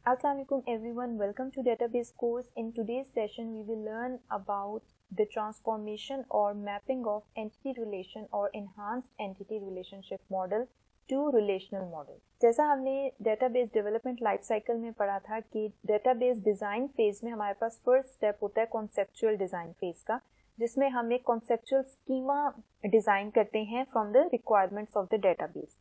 Assalamualaikum everyone, welcome to database course. In today's session we will learn about the transformation or mapping of entity relation or enhanced entity relationship model to relational model. जैसा हमने database development life cycle में पढ़ा था कि database design phase में हमारे पास first step होता है conceptual design phase का, जिसमें हम एक conceptual schema design करते हैं from the requirements of the database.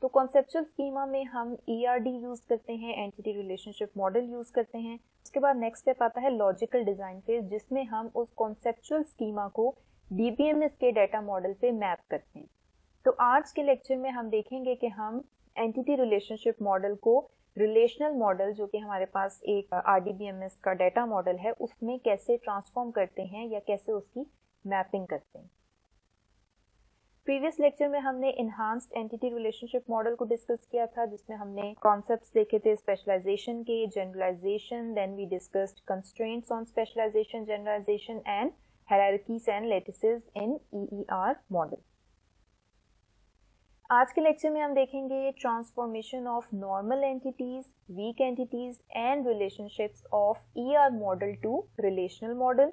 तो कॉन्सेप्चुअल स्कीमा में हम ERD यूज़ करते हैं, एंटिटी रिलेशनशिप मॉडल यूज़ करते हैं. उसके बाद नेक्स्ट स्टेप आता है लॉजिकल डिज़ाइन फेज, जिसमें हम उस कॉन्सेप्चुअल स्कीमा को DBMS के डाटा मॉडल पे मैप करते हैं. तो आज के लेक्चर में हम देखेंगे कि हम एंटिटी रिलेशनशिप मॉडल को रिलेशनल मॉडल, जो कि हमारे पास एक RDBMS का डाटा मॉडल है, उसमें कैसे ट्रांसफॉर्म करते हैं या कैसे उसकी मैपिंग करते हैं. प्रीवियस लेक्चर में हमने इन्हांस्ड एंटिटी रिलेशनशिप मॉडल को डिस्कस किया था, जिसमें हमने कॉन्सेप्ट्स देखे थे स्पेशलाइजेशन के, generalisation, then we discussed constraints on specialisation, generalisation and hierarchies and lattices in EER model. आज के लेक्चर में हम देखेंगे transformation of normal entities, weak entities and relationships of ER model to relational model,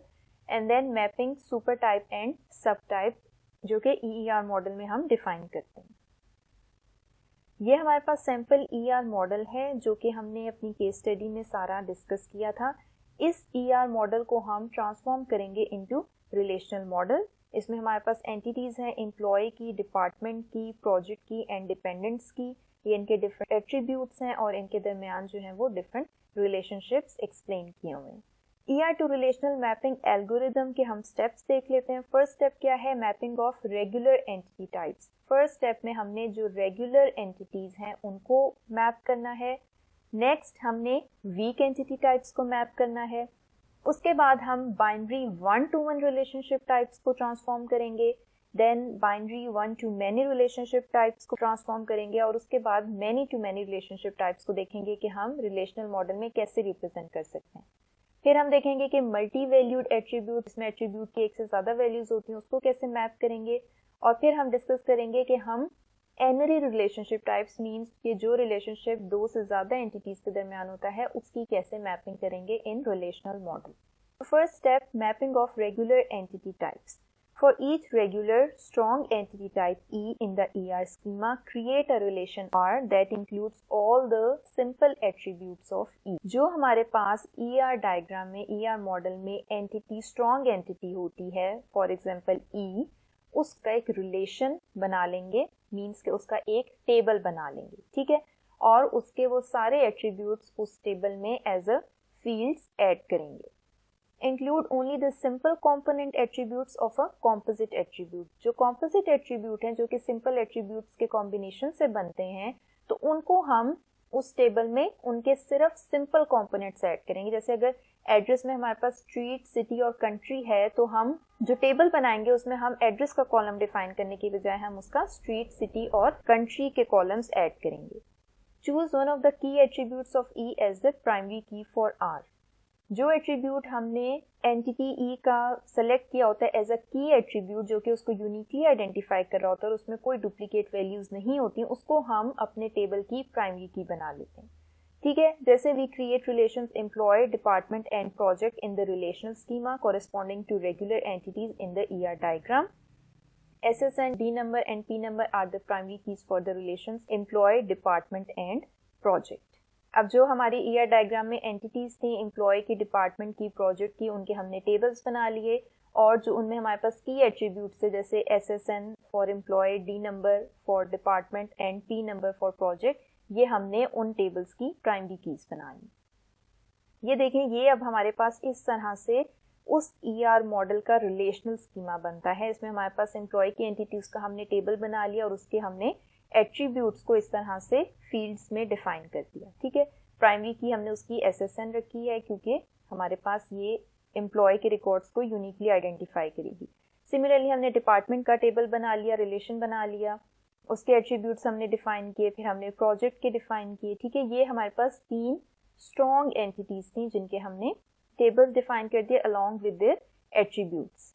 and then mapping super type and sub type, जो कि EER model में हम define करते हैं. ये हमारे पास सैम्पल ER मॉडल है, जो कि हमने अपनी केस स्टडी में सारा डिस्कस किया था. इस ER मॉडल को हम ट्रांसफॉर्म करेंगे इनटू रिलेशनल मॉडल. इसमें हमारे पास एंटिटीज़ हैं एम्प्लॉय की, डिपार्टमेंट की, प्रोजेक्ट की एंड डिपेंडेंट्स की. ये इनके डिफरेंट एट्रीब्यूट्स हैं और इनके दरमियान जो हैं वो डिफरेंट रिलेशनशिप्स एक्सप्लेन किए हुए हैं. ER to relational mapping algorithm के हम स्टेप्स देख लेते हैं. फर्स्ट स्टेप क्या है? Mapping of regular entity types. First step में हमने जो रेगुलर एंटिटीज हैं उनको मैप करना है. नेक्स्ट हमने वीक एंटिटी टाइप्स को मैप करना है. उसके बाद हम बाइनरी 1-to-1 रिलेशनशिप टाइप्स को ट्रांसफॉर्म करेंगे. Then binary 1-to-many relationship types को ट्रांसफॉर्म करेंगे और उसके बाद many-to-many रिलेशनशिप टाइप्स को देखेंगे कि हम रिलेशनल मॉडल में कैसे रिप्रेजेंट कर सकते हैं. फिर हम देखेंगे कि मल्टी वैल्यूड एट्रीब्यूट, इसमें एट्रीब्यूट की एक से ज़्यादा वैल्यूज होती हैं, उसको कैसे मैप करेंगे. और फिर हम डिस्कस करेंगे कि हम एनरी रिलेशनशिप टाइप्स मींस कि जो रिलेशनशिप दो से ज़्यादा एंटिटीज़ के दरमियान होता है, उसकी कैसे मैपिंग करेंगे in relational model. First step, mapping of regular entity types. For each regular strong entity type E in the ER schema, create a relation R that includes all the simple attributes of E. जो हमारे पास ER diagram में, ER model में entity, strong entity होती है, for example E, उसका एक relation बना लेंगे, मीन्स के उसका एक टेबल बना लेंगे, ठीक है, और उसके वो सारे एट्रीब्यूट्स उस टेबल में एज अ फील्ड्स ऐड करेंगे. Include only the simple component attributes of a composite attribute. जो composite attribute हैं, जो कि simple attributes के combination से बनते हैं, तो उनको हम उस टेबल में उनके सिर्फ simple components ऐड करेंगे. जैसे अगर एड्रेस में हमारे पास स्ट्रीट, सिटी और कंट्री है, तो हम जो टेबल बनाएंगे उसमें हम एड्रेस का कॉलम डिफाइन करने की बजाय हम उसका स्ट्रीट, सिटी और कंट्री के कॉलम्स ऐड करेंगे. Choose one of the key attributes of E as the primary key for R. जो एट्रीब्यूट हमने एंटिटी E का सेलेक्ट किया होता है एज अ की एट्रीब्यूट, जो कि उसको यूनिकली आइडेंटिफाई कर रहा होता है और उसमें कोई डुप्लीकेट वैल्यूज नहीं होती, उसको हम अपने टेबल की प्राइमरी की बना लेते हैं, ठीक है. जैसे we create relations employ, department and project in the relational schema corresponding to regular entities in the ER diagram. SSN, D number and P number are the primary keys for the relations employee, department and project. अब जो हमारी ER diagram में entities थी, employ की, department की, project की, उनके हमने टेबल्स बना लिए, और जो उनमें हमारे पास की एट्रीब्यूट्स थे, जैसे SSN for employ, D number for department and P number for project, ये हमने उन टेबल्स की प्राइमरी कीज बना ली. ये देखें, ये अब हमारे पास इस तरह से उस ER मॉडल का रिलेशनल स्कीमा बनता है. इसमें हमारे पास एम्प्लॉय की एंटिटीज का हमने टेबल बना लिया और उसके हमने एट्रीब्यूट्स को इस तरह से फील्ड्स में डिफाइन कर दिया, ठीक है. प्राइमरी की हमने उसकी SSN रखी है, क्योंकि हमारे पास ये एम्प्लॉय के रिकॉर्ड्स को यूनिकली आइडेंटिफाई करेगी. सिमिलरली हमने डिपार्टमेंट का टेबल बना लिया, रिलेशन बना लिया, उसके एट्रीब्यूट्स हमने डिफाइन किए, फिर हमने प्रोजेक्ट के डिफाइन किए, ठीक है. ये हमारे पास 3 स्ट्रॉन्ग एंटिटीज थी जिनके हमने टेबल्स डिफाइन कर दिए अलॉन्ग विद देयर एट्रीब्यूट्स.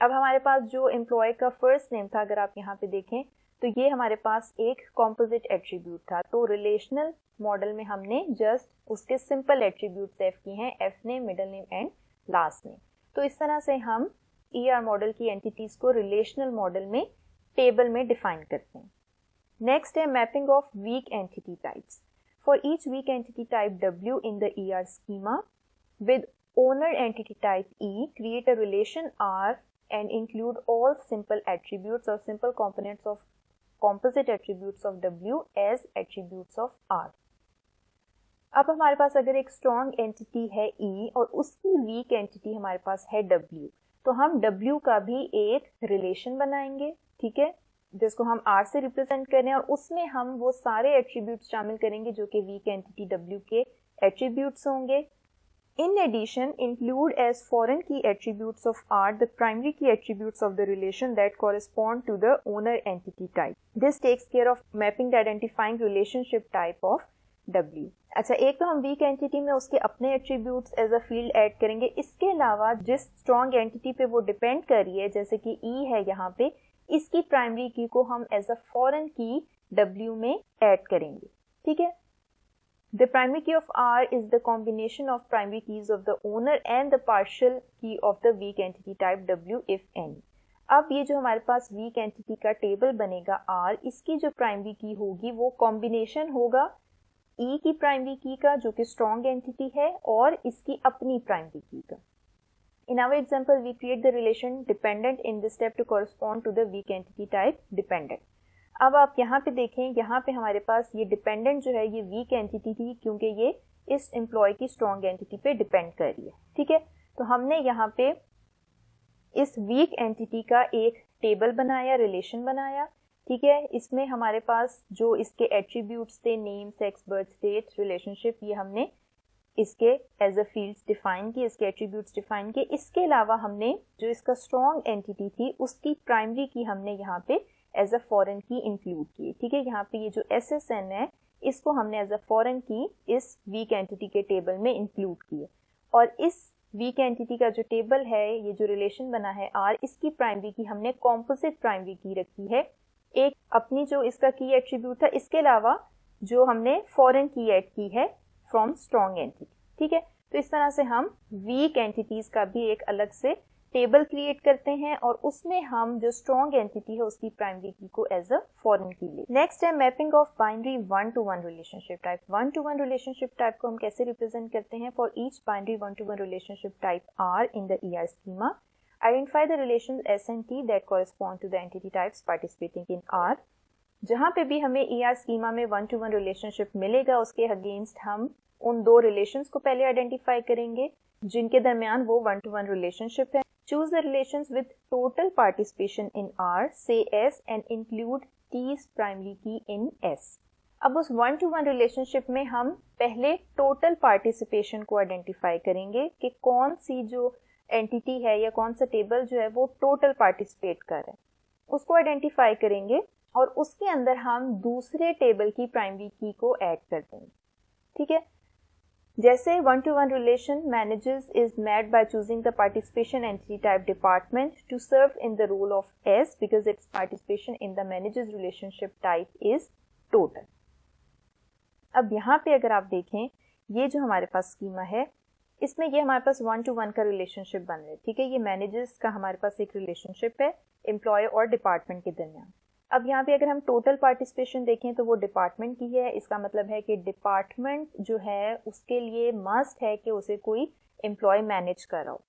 अब हमारे पास जो एम्प्लॉय का फर्स्ट नेम था, अगर आप यहाँ पे देखें तो ये हमारे पास एक कॉम्पोजिट एट्रीब्यूट था। तो रिलेशनल मॉडल में हमने जस्ट उसके सिंपल एट्रीब्यूट्स एफ की हैं, F name, middle name and last name. तो इस तरह से हम ER मॉडल की एंटिटीज को रिलेशनल मॉडल में टेबल में डिफाइन करते हैं। नेक्स्ट है mapping of week entity types. For each weak entity type W in the ER schema with owner entity type E, create a relation R and include all simple attributes or simple components of composite attributes of W as attributes of R. अब हमारे पास अगर एक strong entity है E और उसकी weak entity हमारे पास है W, तो हम W का भी एक रिलेशन बनाएंगे, ठीक है, जिसको हम R से रिप्रेजेंट कर रहे हैं, और उसमें हम वो सारे एट्रीब्यूट्स शामिल करेंगे जो कि वीक एंटिटी W के एट्रीब्यूट्स होंगे। In addition, include as foreign key attributes of R the primary key attributes of the relation that correspond to the owner entity type. This takes care of mapping the identifying relationship type of W. अच्छा, एक तो हम weak entity में उसके अपने attributes as a field add करेंगे। इसके अलावा जिस स्ट्रॉन्ग एंटिटी पे वो डिपेंड कर रही है, जैसे कि E है यहाँ पे, इसकी प्राइमरी की को हम एज अ फॉरेन की W में ऐड करेंगे, ठीक है। The primary key of R is the combination of primary keys of the owner and the partial key of the weak entity type W if any. अब ये जो हमारे पास weak entity का टेबल बनेगा R, इसकी जो primary key होगी वो combination होगा E की primary key का जो कि strong entity है और इसकी अपनी primary key का. In our example, we create the relation dependent in this step to correspond to the weak entity type dependent. अब आप यहाँ पे देखें, यहाँ पे हमारे पास ये डिपेंडेंट जो है ये वीक एंटिटी थी, क्योंकि ये इस एम्प्लॉय की स्ट्रॉन्ग एंटिटी पे डिपेंड कर रही है, ठीक है। तो हमने यहाँ पे इस वीक एंटिटी का एक टेबल बनाया, रिलेशन बनाया, ठीक है। इसमें हमारे पास जो इसके एट्रीब्यूट्स थे, name, sex, birth date, relationship, ये हमने इसके एज अ फील्ड्स डिफाइन किए, इसके एट्रीब्यूट्स डिफाइन किए। इसके अलावा हमने जो इसका स्ट्रॉन्ग एंटिटी थी उसकी प्राइमरी की हमने यहाँ पे एज अ फॉरेन की इंक्लूड की, ठीक है। यहाँ पे ये जो SSN है इसको हमने एज अ फॉरेन की इस वीक एंटिटी के टेबल में इंक्लूड किए, और इस वीक एंटिटी का जो टेबल है, ये जो रिलेशन बना है R, इसकी प्राइमरी की हमने कॉम्पोजिट प्राइमरी की रखी है, एक अपनी जो इसका की एट्रीब्यूट था, इसके अलावा जो हमने फॉरेन की ऐड की है फ्रॉम स्ट्रॉन्ग एंटिटी, ठीक है। तो इस तरह से हम वीक एंटिटीज का भी एक अलग से टेबल क्रिएट करते हैं और उसमें हम जो स्ट्रॉन्ग एंटिटी है उसकी प्राइमरी की को एज अ फॉरेन की ले। नेक्स्ट है mapping of binary 1-to-1 relationship type. 1-to-1 relationship type को हम कैसे रिप्रेजेंट करते हैं? For each binary 1-to-1 relationship type R in the ER schema, identify the relations S and T that correspond to the entity types participating in R. जहाँ पे भी हमें ER schema में 1-to-1 रिलेशनशिप मिलेगा, उसके against हम उन दो रिलेशंस को पहले आइडेंटिफाई करेंगे जिनके दरमियान वो 1-to-1 रिलेशनशिप है। Choose the relations with total participation in R, say S, and include T's primary key in S. अब उस 1-to-1 रिलेशनशिप में हम पहले टोटल पार्टिसिपेशन को आइडेंटिफाई करेंगे कि कौन सी जो एंटिटी है या कौन सा टेबल जो है वो टोटल पार्टिसिपेट कर रहा है, उसको आइडेंटिफाई करेंगे और उसके अंदर हम दूसरे टेबल की प्राइमरी की को ऐड कर देंगे, ठीक है। जैसे 1-to-1 relation manages is made by choosing the participation entity type department to serve in the role of S because its participation in the manages relationship type is total. अब यहाँ पे अगर आप देखें, ये जो हमारे पास स्कीमा है इसमें ये हमारे पास 1-to-1 का रिलेशनशिप बन रहा है, ठीक है। ये मैनेजर्स का हमारे पास एक रिलेशनशिप है एम्प्लॉय और डिपार्टमेंट के दरमियान। अब यहाँ पे अगर हम टोटल पार्टिसिपेशन देखें तो वो डिपार्टमेंट की है, इसका मतलब है कि डिपार्टमेंट जो है उसके लिए मस्ट है कि उसे कोई एम्प्लॉय मैनेज कर रहा हो,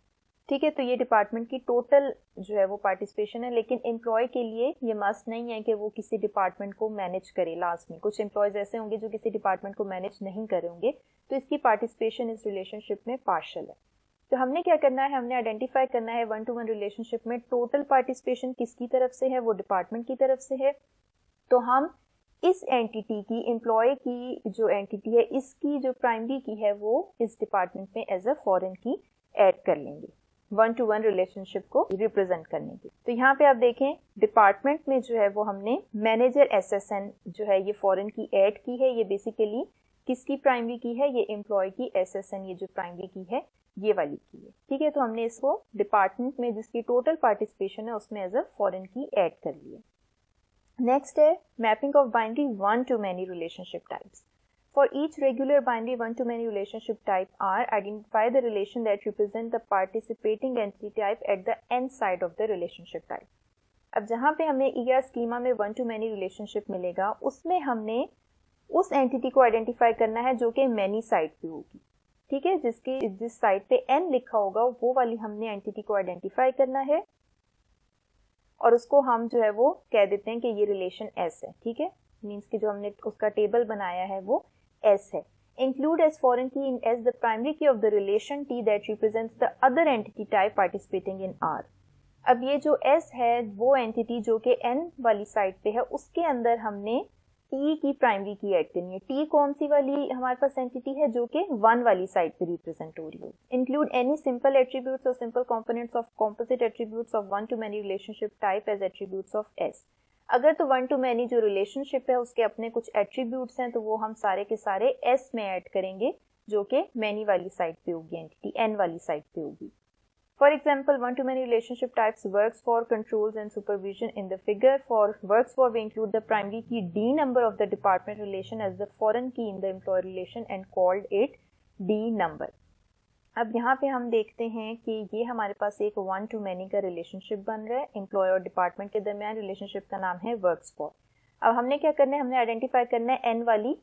ठीक है। तो ये डिपार्टमेंट की टोटल जो है वो पार्टिसिपेशन है, लेकिन एम्प्लॉय के लिए ये मस्ट नहीं है कि वो किसी डिपार्टमेंट को मैनेज करे। लास्ट में कुछ एम्प्लॉयज ऐसे होंगे जो किसी डिपार्टमेंट को मैनेज नहीं करे होंगे, तो इसकी पार्टिसिपेशन इस रिलेशनशिप में पार्शियल है। तो हमने क्या करना है, हमने आइडेंटिफाई करना है 1-to-1 रिलेशनशिप में टोटल पार्टिसिपेशन किसकी तरफ से है, वो डिपार्टमेंट की तरफ से है। तो हम इस एंटिटी की, एम्प्लॉय की जो एंटिटी है, इसकी जो प्राइमरी की है वो इस डिपार्टमेंट में एज अ फॉरेन की ऐड कर लेंगे 1-to-1 रिलेशनशिप को रिप्रेजेंट करने के। तो यहाँ पे आप देखें डिपार्टमेंट में जो है वो हमने मैनेजर SSN जो है ये फॉरेन की ऐड की है। ये बेसिकली किसकी प्राइमरी की है, ये एम्प्लॉय की SSN, ये जो प्राइमरी की है ये वाली की है, ठीक है। तो हमने इसको डिपार्टमेंट में जिसकी टोटल पार्टिसिपेशन है उसमें एज अ फॉरेन की ऐड कर लिया। नेक्स्ट है mapping of binary one to many relationship types. For each regular binary one-to-many relationship type R, identify the relation that represent the participating entity type at the end side of the relationship type. अब जहाँ पे हमें ER schema में one-to-many relationship मिलेगा, उसमें हमने उस entity को आइडेंटिफाई करना है जो कि मैनी साइड पे होगी. ठीक है, जिस साइड पे n लिखा होगा वो वाली हमने एंटिटी को आइडेंटिफाई करना है और उसको हम जो है वो कह देते हैं कि ये रिलेशन S है. ठीक है, मीन्स कि जो हमने उसका टेबल बनाया है वो S है. Include as foreign key in S the primary key of the relation T that represents the other entity type participating in R. अब ये जो S है वो एंटिटी जो कि N वाली साइड पे है, उसके अंदर हमने T की प्राइमरी की ऐड करनी है. T कौन सी वाली हमारे पास एंटिटी है जो कि 1 वाली साइड पे रिप्रेजेंट हो रही हो. Include any simple attributes or simple components of composite attributes of one to many relationship type as attributes of S. अगर तो वन टू मैनी जो रिलेशनशिप है उसके अपने कुछ एट्रीब्यूट्स हैं तो वो हम सारे के सारे S में ऐड करेंगे जो कि मैनी वाली साइड पे होगी, एंटिटी N वाली साइड पे होगी. For example one to many relationship types works for controls and supervision in the figure. For works for we include the primary key D number of the department relation as the foreign key in the employee relation and called it D number. अब यहाँ पे हम देखते हैं कि ये हमारे पास एक वन टू मैनी का रिलेशनशिप बन रहा है. एम्प्लॉय और डिपार्टमेंट के दरमियान रिलेशनशिप का नाम है वर्क्स फॉर. अब हमने क्या करना है, हमने आइडेंटिफाई करना है एन वाली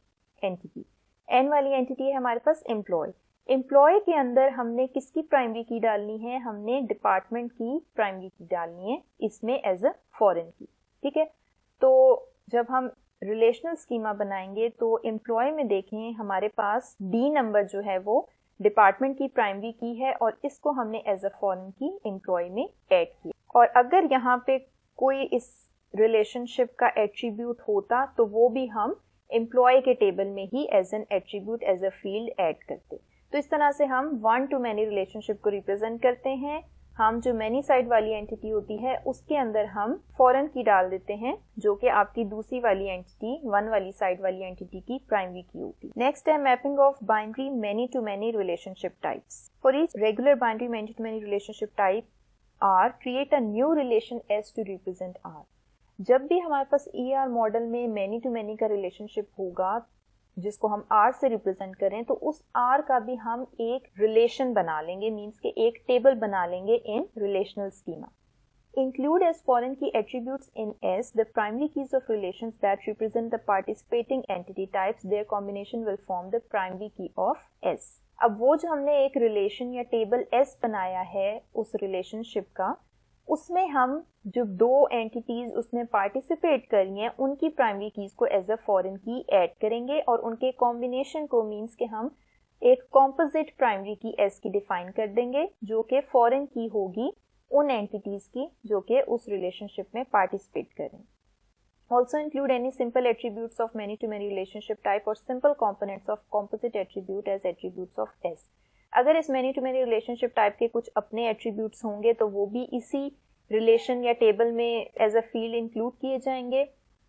एंटिटी. एन वाली एंटिटी है हमारे पास एम्प्लॉय. एम्प्लॉय के अंदर हमने किसकी प्राइमरी की डालनी है, हमने डिपार्टमेंट की प्राइमरी की डालनी है इसमें एज अ फॉरेन की. ठीक है, तो जब हम रिलेशनल स्कीमा बनाएंगे तो एम्प्लॉय में देखें हमारे पास डी नंबर जो है वो डिपार्टमेंट की प्राइमरी की है और इसको हमने एज अ फॉरेन की एम्प्लॉय में ऐड किया. और अगर यहाँ पे कोई इस रिलेशनशिप का एट्रीब्यूट होता तो वो भी हम एम्प्लॉय के टेबल में ही as an attribute as a field add करते. तो इस तरह से हम वन टू मैनी रिलेशनशिप को रिप्रेजेंट करते हैं. हम जो मैनी साइड वाली एंटिटी होती है उसके अंदर हम फॉरेन की डाल देते हैं जो कि आपकी दूसरी वाली एंटिटी वन वाली साइड वाली एंटिटी की प्राइमरी की होती है. नेक्स्ट है mapping of binary many to many relationship types. For each regular binary many to many relationship type R, create a new relation S to represent R. जब भी हमारे पास ER model में many to many का relationship होगा जिसको हम R से रिप्रेजेंट करें तो उस R का भी हम एक रिलेशन बना लेंगे, मींस के एक टेबल बना लेंगे in relational schema. Include as foreign key attributes in S the primary keys of relations that represent the participating entity types. Their combination will form the primary key of S. अब वो जो हमने एक relation या table S बनाया है उस relationship का, उसमें हम जो दो एंटिटीज उसमें पार्टिसिपेट करी हैं उनकी प्राइमरी कीज को एज अ फॉरेन की ऐड करेंगे और उनके कॉम्बिनेशन को मींस के हम एक कॉम्पोजिट प्राइमरी की S की डिफाइन कर देंगे जो कि फॉरेन की होगी उन एंटिटीज की जो कि उस रिलेशनशिप में पार्टिसिपेट करें. Also include any simple attributes of many to many relationship type or simple components of composite attribute as attributes of S. अगर इस many to many relationship type के कुछ अपने attributes होंगे तो वो भी इसी रिलेशन या टेबल में एज अ फील्ड इंक्लूड किए जाएंगे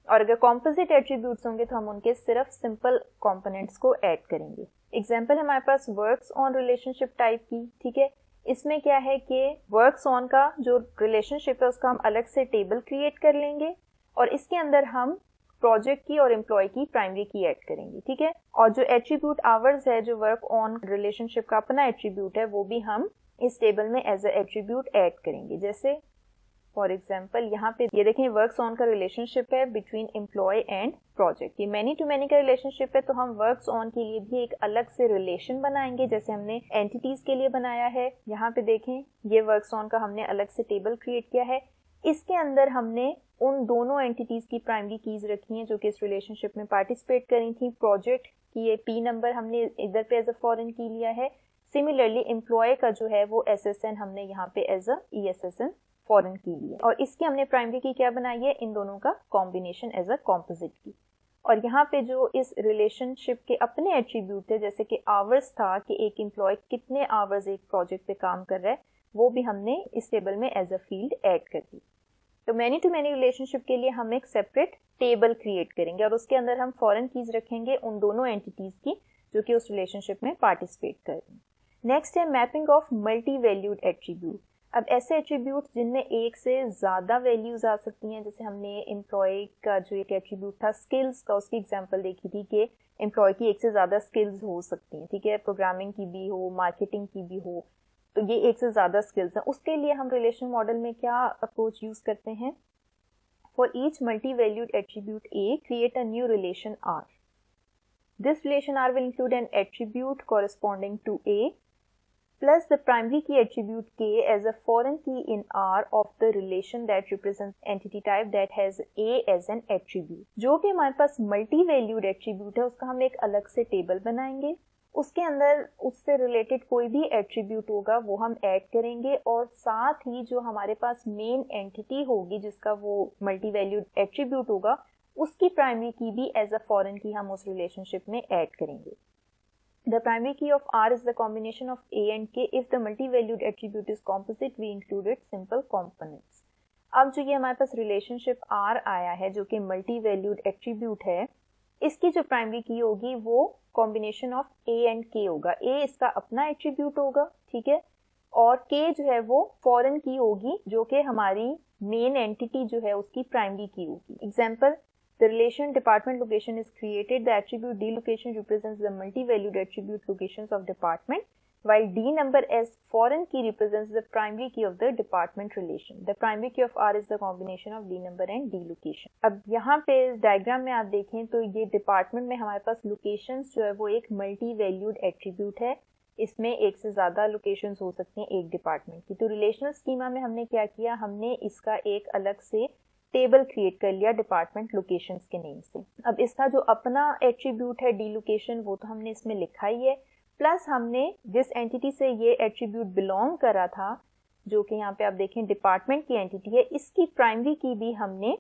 और अगर कॉम्पोजिट एट्रीब्यूट्स होंगे तो हम उनके सिर्फ सिंपल कंपोनेंट्स को ऐड करेंगे. एग्जांपल हमारे पास वर्क्स ऑन रिलेशनशिप टाइप की. ठीक है, इसमें क्या है कि वर्क्स ऑन का जो रिलेशनशिप है उसका हम अलग से टेबल क्रिएट कर लेंगे और इसके अंदर हम प्रोजेक्ट की और एम्प्लॉय की प्राइमरी की ऐड करेंगे. ठीक है, और जो एट्रीब्यूट आवर्स है जो वर्क ऑन रिलेशनशिप का अपना एट्रीब्यूट है वो भी हम इस टेबल में एज अ एट्रीब्यूट ऐड करेंगे. जैसे फॉर एग्जाम्पल यहाँ पे ये देखें वर्क्स ऑन का रिलेशनशिप है बिटवीन एम्प्लॉय एंड प्रोजेक्ट. ये मैनी टू मैनी का रिलेशनशिप है तो हम वर्क्स ऑन के लिए भी एक अलग से रिलेशन बनाएंगे जैसे हमने एंटिटीज के लिए बनाया है. यहाँ पे देखें ये वर्क्स ऑन का हमने अलग से टेबल क्रिएट किया है. इसके अंदर हमने उन दोनों एंटिटीज की प्राइमरी कीज रखी हैं जो कि इस रिलेशनशिप में पार्टिसिपेट करी थी. प्रोजेक्ट की ये P नंबर हमने इधर पे एज अ फॉरेन की लिया है. सिमिलरली एम्प्लॉय का जो है वो SSN हमने यहाँ पे एज अ ESSN फॉरेन की ली है और इसकी हमने प्राइमरी की क्या बनाई है, इन दोनों का कॉम्बिनेशन एज अ कॉम्पोजिट की. और यहाँ पे जो इस रिलेशनशिप के अपने एट्रीब्यूट थे जैसे कि आवर्स था कि एक एम्प्लॉय कितने आवर्स एक प्रोजेक्ट पे काम कर रहा है वो भी हमने इस टेबल में एज अ फील्ड ऐड कर दी. तो मैनी टू मैनी रिलेशनशिप के लिए हम एक सेपरेट टेबल क्रिएट करेंगे और उसके अंदर हम फॉरेन कीज रखेंगे उन दोनों एंटिटीज की जो कि उस रिलेशनशिप में पार्टिसिपेट कर रही हैं. नेक्स्ट है mapping of multi valued attribute. अब ऐसे एट्रीब्यूट जिनमें एक से ज़्यादा वैल्यूज़ आ सकती हैं, जैसे हमने एम्प्लॉय का जो एक एट्रीब्यूट था स्किल्स का, उसकी एग्जांपल देखी थी कि एम्प्लॉय की एक से ज़्यादा स्किल्स हो सकती हैं, ठीक है, प्रोग्रामिंग की भी हो, मार्केटिंग की भी हो, तो ये एक से ज़्यादा स्किल्स हैं। उसके लिए हम रिलेशन मॉडल में क्या अप्रोच यूज़ करते हैं? For each multi valued attribute A create a new relation R. This relation R will include an attribute corresponding to A plus the primary key attribute K as a foreign key in R of the relation that represents entity type that has A as an attribute. जो भी हमारे पास multi valued attribute है उसका हम एक अलग से table बनाएंगे, उसके अंदर उससे रिलेटेड कोई भी एट्रीब्यूट होगा वो हम ऐड करेंगे, और साथ ही जो हमारे पास मेन एंटिटी होगी जिसका वो मल्टी वैल्यूड एट्रीब्यूट होगा उसकी प्राइमरी की भी एज अ फॉरेन की हम उस रिलेशनशिप में ऐड करेंगे. The primary key of R is the combination of A and K. If the multi-valued attribute is composite, we included simple components. अब जो ये हमारे पास रिलेशनशिप R आया है जो कि मल्टी वैल्यूड एट्रीब्यूट है, इसकी जो प्राइमरी की होगी वो combination of A and K होगा. A इसका अपना एट्रीब्यूट होगा, ठीक है, और K जो है वो फॉरेन की होगी जो कि हमारी मेन एंटिटी जो है उसकी प्राइमरी की होगी. Example, the relation department location is created. The attribute D location represents the multi-valued attribute locations of department, while D number as foreign key represents the primary key of the department relation. The primary key of R is the combination of D number and D location. अब यहाँ पे diagram में आप देखें तो ये department में हमारे पास लोकेशंस जो है वो एक मल्टी वैल्यूड एट्रीब्यूट है. इसमें एक से ज़्यादा लोकेशंस हो सकती हैं एक डिपार्टमेंट की. तो रिलेशनल स्कीमा में हमने क्या किया, हमने इसका एक अलग से टेबल क्रिएट कर लिया डिपार्टमेंट लोकेशंस के नेम से. अब इसका जो अपना एट्रीब्यूट है डी लोकेशन वो तो हमने इसमें लिखा ही है, प्लस हमने जिस एंटिटी से ये एट्रीब्यूट बिलोंग करा था जो कि यहाँ पे आप देखें डिपार्टमेंट की एंटिटी है, इसकी प्राइमरी की भी हमने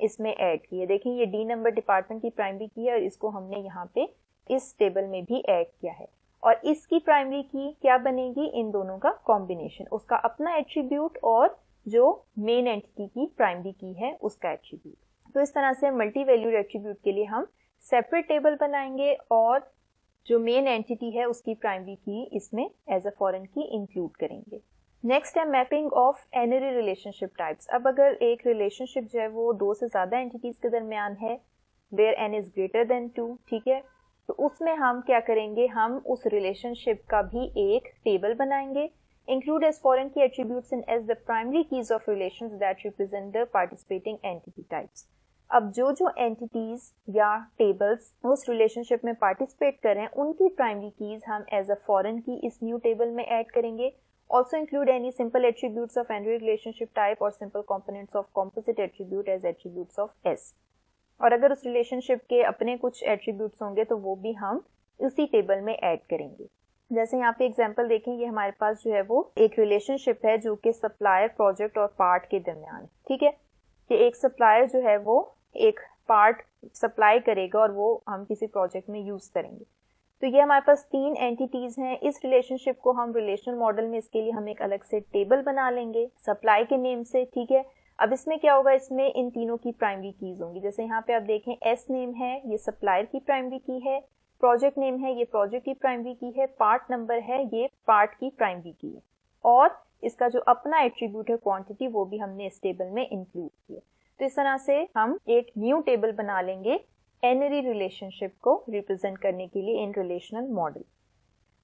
इसमें ऐड की है. देखिए ये डी नंबर डिपार्टमेंट की प्राइमरी की है और इसको हमने यहाँ पे इस टेबल में भी ऐड किया है, और इसकी प्राइमरी की क्या बनेगी, इन दोनों का कॉम्बिनेशन, उसका अपना एट्रीब्यूट और जो मेन एंटिटी की प्राइमरी की है उसका एट्रीब्यूट. तो इस तरह से मल्टी वैल्यूड एट्रीब्यूट के लिए हम सेपरेट टेबल बनाएंगे और जो मेन एंटिटी है उसकी प्राइमरी की इसमें एज अ फॉरेन की इंक्लूड करेंगे. नेक्स्ट है mapping of n-ary relationship types. अब अगर एक रिलेशनशिप जो है वो दो से ज़्यादा एंटिटीज के दरमियान है, where N is greater than 2, ठीक है, तो उसमें हम क्या करेंगे, हम उस रिलेशनशिप का भी एक टेबल बनाएंगे. Include as foreign key attributes and as the primary keys of relations that represent the participating entity types. अब जो entities या tables उस relationship में participate कर रहे हैं उनकी primary keys हम as a foreign key इस new table में add करेंगे. Also include any simple attributes of any relationship type or simple components of composite attribute as attributes of S. और अगर उस relationship के अपने कुछ attributes होंगे तो वो भी हम उसी table में add करेंगे. जैसे यहाँ पे एग्जांपल देखें, ये हमारे पास जो है वो एक रिलेशनशिप है जो कि सप्लायर, प्रोजेक्ट और पार्ट के दरमियान, ठीक है, कि एक सप्लायर जो है वो एक पार्ट सप्लाई करेगा और वो हम किसी प्रोजेक्ट में यूज करेंगे. तो ये हमारे पास 3 एंटिटीज हैं. इस रिलेशनशिप को हम रिलेशनल मॉडल में इसके लिए हम एक अलग से टेबल बना लेंगे सप्लाई के नेम से, ठीक है. अब इसमें क्या होगा, इसमें इन तीनों की प्राइमरी कीज होंगी. जैसे यहाँ पे आप देखें एस नेम है, ये सप्लायर की प्राइमरी की है, प्रोजेक्ट नेम है, ये प्रोजेक्ट की प्राइमरी की है, पार्ट नंबर है, ये पार्ट की प्राइमरी की है, और इसका जो अपना एट्रीब्यूट है क्वांटिटी वो भी हमने इस टेबल में इंक्लूड किया. तो इस तरह से हम एक न्यू टेबल बना लेंगे एनरी रिलेशनशिप को रिप्रेजेंट करने के लिए इन रिलेशनल मॉडल.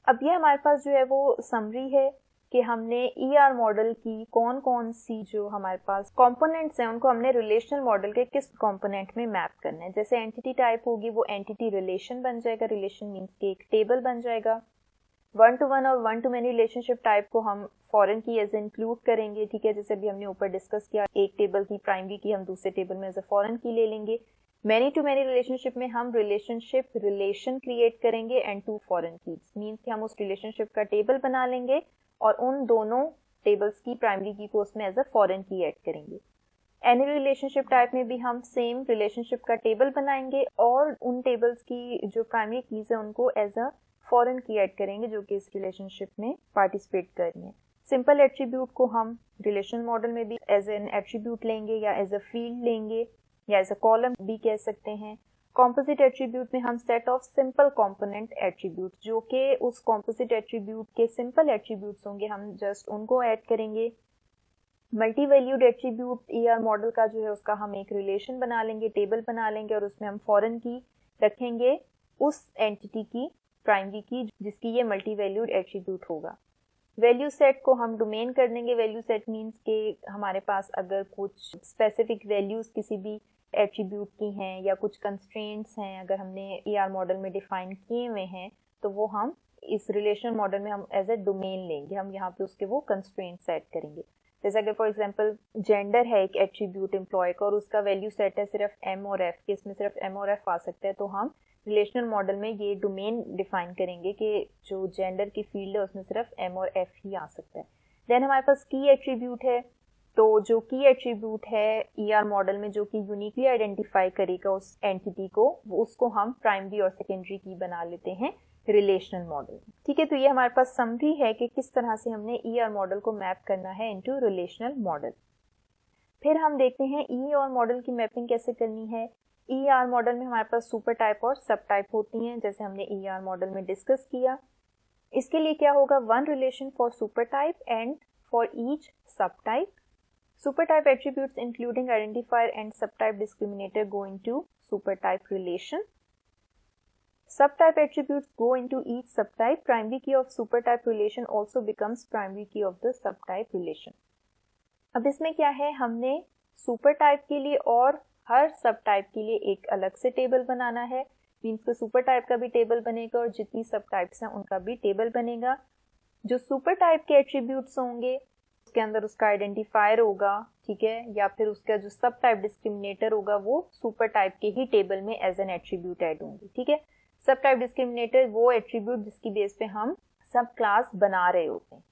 अब ये हमारे पास जो है वो समरी है कि हमने ER मॉडल की कौन कौन सी जो हमारे पास कंपोनेंट्स हैं उनको हमने रिलेशनल मॉडल के किस कंपोनेंट में मैप करना है. जैसे एंटिटी टाइप होगी वो एंटिटी रिलेशन बन जाएगा, रिलेशन मींस के एक टेबल बन जाएगा. 1 to 1 और 1 to many रिलेशनशिप टाइप को हम फॉरेन की एज इंक्लूड करेंगे, ठीक है, जैसे भी हमने ऊपर डिस्कस किया, एक टेबल की प्राइमरी की हम दूसरे टेबल में एज अ फॉरेन की ले लेंगे. मैनी टू मैनी रिलेशनशिप में हम रिलेशन क्रिएट करेंगे एंड 2 फॉरेन कीज मींस कि हम उस रिलेशनशिप का टेबल बना लेंगे और उन दोनों टेबल्स की प्राइमरी की को उसमें एज अ फॉरेन की ऐड करेंगे. एनी रिलेशनशिप टाइप में भी हम सेम रिलेशनशिप का टेबल बनाएंगे और उन टेबल्स की जो प्राइमरी कीज है उनको एज अ फॉरेन की ऐड करेंगे जो कि इस रिलेशनशिप में पार्टिसिपेट कर रही हैं. सिंपल एट्रीब्यूट को हम रिलेशनल मॉडल में भी एज एन एट्रीब्यूट लेंगे या एज अ फील्ड लेंगे या एज अ कॉलम भी कह सकते हैं, कॉम्पोजिट एट्रीब्यूट में हम set of simple component attribute, जो कि उस कॉम्पोजिट एट्रीब्यूट के सिंपल एट्रीब्यूट्स होंगे, हम जस्ट उनको ऐड करेंगे। Multi valued attribute ER model का जो है उसका हम एक रिलेशन बना लेंगे, टेबल बना लेंगे और उसमें हम फॉरेन की रखेंगे उस एंटिटी की, प्राइमरी की, जिसकी ये मल्टी वैल्यूड एट्रीब्यूट होगा। वैल्यू सेट को हम डोमेन कर देंगे। वैल्यू सेट मीन्स कि हमारे पास अगर कुछ स्पेसिफिक वैल्यूज किसी भी एट्रीब्यूट की हैं या कुछ कंस्ट्रेंट्स हैं अगर हमने ईआर मॉडल में डिफाइन किए हुए हैं, तो वो हम इस रिलेशनल मॉडल में हम एज ए डोमेन लेंगे, हम यहाँ पे उसके वो कंस्ट्रेंट सेट करेंगे। जैसे अगर फॉर एग्जांपल जेंडर है एक एट्रीब्यूट एम्प्लॉय का और उसका वैल्यू सेट है सिर्फ एम और एफ, के इसमें सिर्फ एम और एफ आ सकता है, तो हम रिलेशनल मॉडल में ये डोमेन डिफाइन करेंगे कि जो जेंडर की फील्ड है उसमें सिर्फ एम और एफ ही आ सकता है। देन हमारे पास की एट्रीब्यूट है, तो जो की एट्रीब्यूट है ईआर मॉडल में जो कि यूनिकली आइडेंटिफाई करेगा उस एंटिटी को, उसको हम प्राइमरी और सेकेंडरी की बना लेते हैं रिलेशनल मॉडल। ठीक है, तो ये हमारे पास समरी है कि किस तरह से हमने ईआर मॉडल को मैप करना है इनटू रिलेशनल मॉडल। फिर हम देखते हैं ईआर मॉडल की मैपिंग कैसे करनी है। ईआर मॉडल में हमारे पास सुपर टाइप और सब टाइप होती हैं, जैसे हमने ईआर मॉडल में डिस्कस किया। इसके लिए क्या होगा, one relation for super type and for each सब type. Super type attributes including identifier and subtype discriminator go into super type relation. Subtype attributes go into each subtype. Primary key of super type relation also becomes primary key of the subtype relation. अब इसमें क्या है, हमने super type के लिए और हर subtype के लिए एक अलग से टेबल बनाना है। मीन्स तो super type का भी टेबल बनेगा और जितनी subtypes हैं उनका भी टेबल बनेगा। जो super type के attributes होंगे उसके अंदर उसका आइडेंटिफायर होगा, ठीक है, या फिर उसका जो सब टाइप डिस्क्रिमिनेटर होगा वो सुपर टाइप के ही टेबल में एज एन एट्रीब्यूट ऐड होंगे। ठीक है, सब टाइप डिस्क्रिमिनेटर वो एट्रीब्यूट जिसकी बेस पे हम सब क्लास बना रहे होते हैं।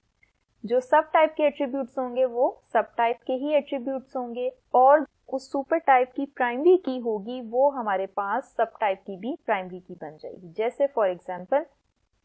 जो सब टाइप के एट्रीब्यूट्स होंगे वो सब टाइप के ही एट्रीब्यूट्स होंगे और उस सुपर टाइप की प्राइमरी की होगी वो हमारे पास सब टाइप की भी प्राइमरी की बन जाएगी। जैसे फॉर एग्जाम्पल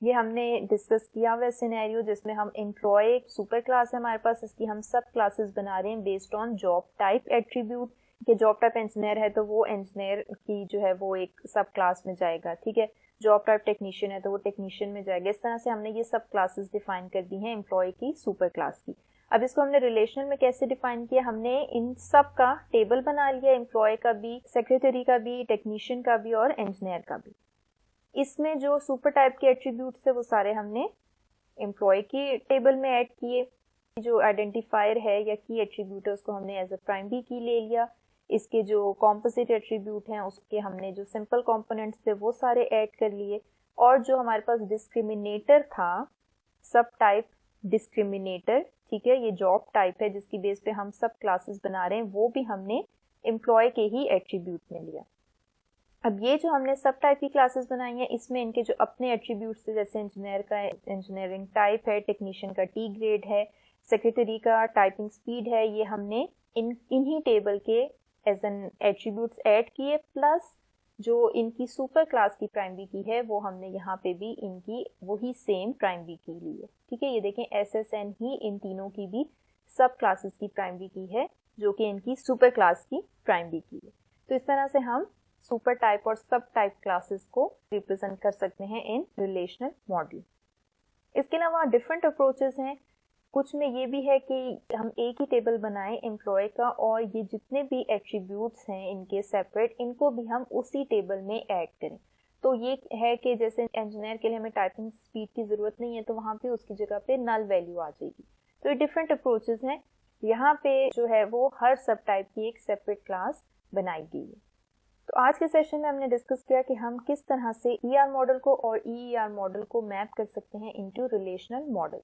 ये हमने डिस्कस किया हुआ सिनेरियो जिसमें हम एम्प्लॉय सुपर क्लास है हमारे पास, इसकी हम सब क्लासेस बना रहे हैं based on job type attribute. कि जॉब टाइप इंजीनियर है तो वो इंजीनियर की जो है वो एक सब क्लास में जाएगा। ठीक है, जॉब टाइप टेक्नीशियन है तो वो टेक्नीशियन में जाएगा। इस तरह से हमने ये सब क्लासेस डिफाइन कर दी हैं एम्प्लॉय की सुपर क्लास की। अब इसको हमने रिलेशनल में कैसे डिफाइन किया, हमने इन सब का टेबल बना लिया, एम्प्लॉय का भी, सेक्रेटरी का भी, टेक्नीशियन का भी और इंजीनियर का भी। इसमें जो सुपर टाइप के एट्रीब्यूट्स है वो सारे हमने एम्प्लॉय की टेबल में ऐड किए। जो आइडेंटिफायर है या की एट्रीब्यूट है उसको हमने एज अ प्राइमरी की ले लिया। इसके जो कॉम्पोजिट एट्रीब्यूट हैं उसके हमने जो सिंपल कंपोनेंट्स थे वो सारे ऐड कर लिए। और जो हमारे पास डिस्क्रिमिनेटर था, सब टाइप डिस्क्रिमिनेटर, ठीक है, ये जॉब टाइप है जिसकी बेस पे हम सब क्लासेस बना रहे हैं, वो भी हमने एम्प्लॉय के ही एट्रीब्यूट में लिया। अब ये जो हमने सब टाइप की क्लासेस बनाई हैं इसमें इनके जो अपने एट्रीब्यूट्स थे, जैसे इंजीनियर का इंजीनियरिंग टाइप है, टेक्नीशियन का टी ग्रेड है, सेक्रेटरी का टाइपिंग स्पीड है, ये हमने इन्हीं टेबल के एज एन एट्रीब्यूट्स ऐड किए। प्लस जो इनकी सुपर क्लास की प्राइमरी की है वो हमने यहाँ पे भी इनकी वही सेम प्राइमरी की ली है। ठीक है, ये देखें SSN ही इन तीनों की भी सब क्लासेस की प्राइमरी की है जो कि इनकी सुपर क्लास की प्राइमरी की है। तो इस तरह से हम सुपर टाइप और सब टाइप क्लासेस को रिप्रेजेंट कर सकते हैं इन रिलेशनल मॉडल। इसके अलावा डिफरेंट अप्रोचेस हैं। कुछ में ये भी है कि हम एक ही टेबल बनाएं एम्प्लॉय का और ये जितने भी एट्रीब्यूट्स हैं इनके सेपरेट, इनको भी हम उसी टेबल में ऐड करें। तो ये है कि जैसे इंजीनियर के लिए हमें टाइपिंग स्पीड की ज़रूरत नहीं है तो वहाँ पे उसकी जगह पे नल वैल्यू आ जाएगी। तो ये डिफरेंट अप्रोचेस हैं। यहाँ पे जो है वो हर सब टाइप की एक सेपरेट क्लास बनाई गई है। तो आज के सेशन में हमने डिस्कस किया कि हम किस तरह से ईआर मॉडल को और ईईआर मॉडल को मैप कर सकते हैं इनटू रिलेशनल मॉडल।